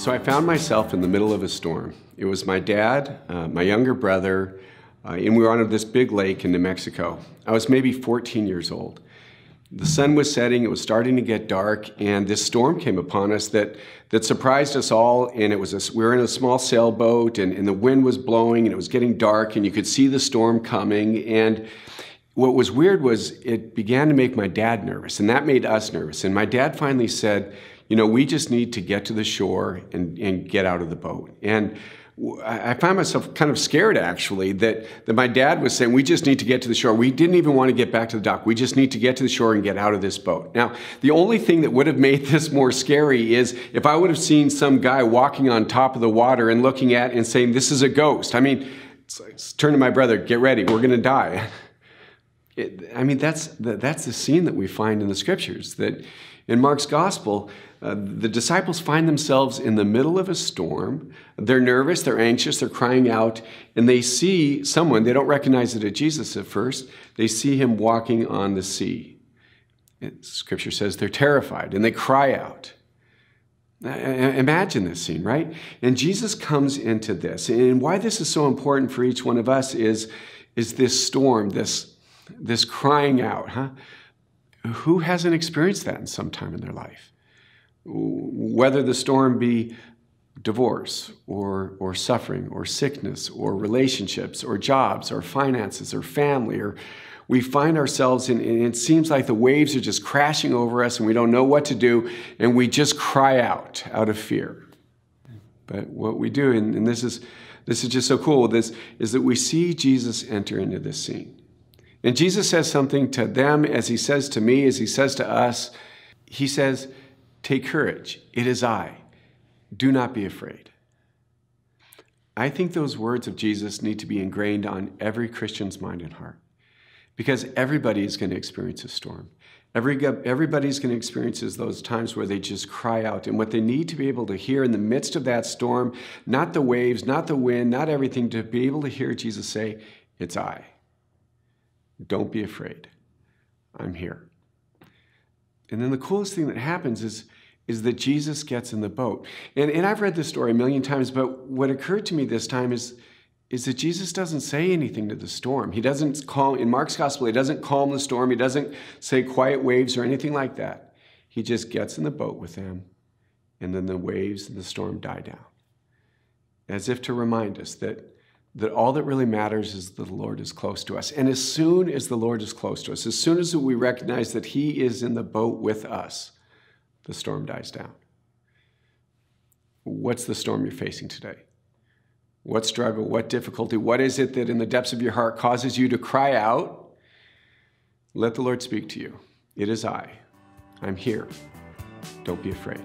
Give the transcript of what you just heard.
So I found myself in the middle of a storm. It was my dad, my younger brother, and we were on this big lake in New Mexico. I was maybe 14 years old. The sun was setting, it was starting to get dark, and this storm came upon us that surprised us all. And we were in a small sailboat, and the wind was blowing, and it was getting dark, and you could see the storm coming. And what was weird was it began to make my dad nervous, and that made us nervous. And my dad finally said, you know, we just need to get to the shore and get out of the boat. And I found myself kind of scared, actually, that my dad was saying, we just need to get to the shore. We didn't even want to get back to the dock. We just need to get to the shore and get out of this boat. Now, the only thing that would have made this more scary is if I would have seen some guy walking on top of the water and looking at it and saying, this is a ghost. I mean, it's turn to my brother, get ready, we're going to die. That's the scene that we find in the scriptures, that in Mark's gospel, the disciples find themselves in the middle of a storm. They're nervous, they're anxious, they're crying out, and they see someone. They don't recognize it as Jesus at first. They see him walking on the sea. Scripture says they're terrified, and they cry out. Imagine this scene, right? And Jesus comes into this. And why this is so important for each one of us is this storm, this crying out, huh? Who hasn't experienced that in some time in their life? Whether the storm be divorce or suffering or sickness or relationships or jobs or finances or family, or we find ourselves in, and it seems like the waves are just crashing over us and we don't know what to do, and we just cry out of fear. But what we do, and this is just so cool, is that we see Jesus enter into this scene. And Jesus says something to them as he says to me, as he says to us. He says, take courage, it is I. Do not be afraid. I think those words of Jesus need to be ingrained on every Christian's mind and heart, because everybody is going to experience a storm. Everybody's going to experience those times where they just cry out. And what they need to be able to hear in the midst of that storm, not the waves, not the wind, not everything, to be able to hear Jesus say, it's I. Don't be afraid. I'm here. And then the coolest thing that happens is that Jesus gets in the boat. And I've read this story a million times, but what occurred to me this time is that Jesus doesn't say anything to the storm. He doesn't calm, in Mark's gospel, he doesn't calm the storm. He doesn't say quiet waves or anything like that. He just gets in the boat with them, and then the waves and the storm die down. As if to remind us that all that really matters is that the Lord is close to us. And as soon as the Lord is close to us, as soon as we recognize that he is in the boat with us, the storm dies down. What's the storm you're facing today? What struggle, what difficulty, what is it that in the depths of your heart causes you to cry out? Let the Lord speak to you. It is I. I'm here. Don't be afraid.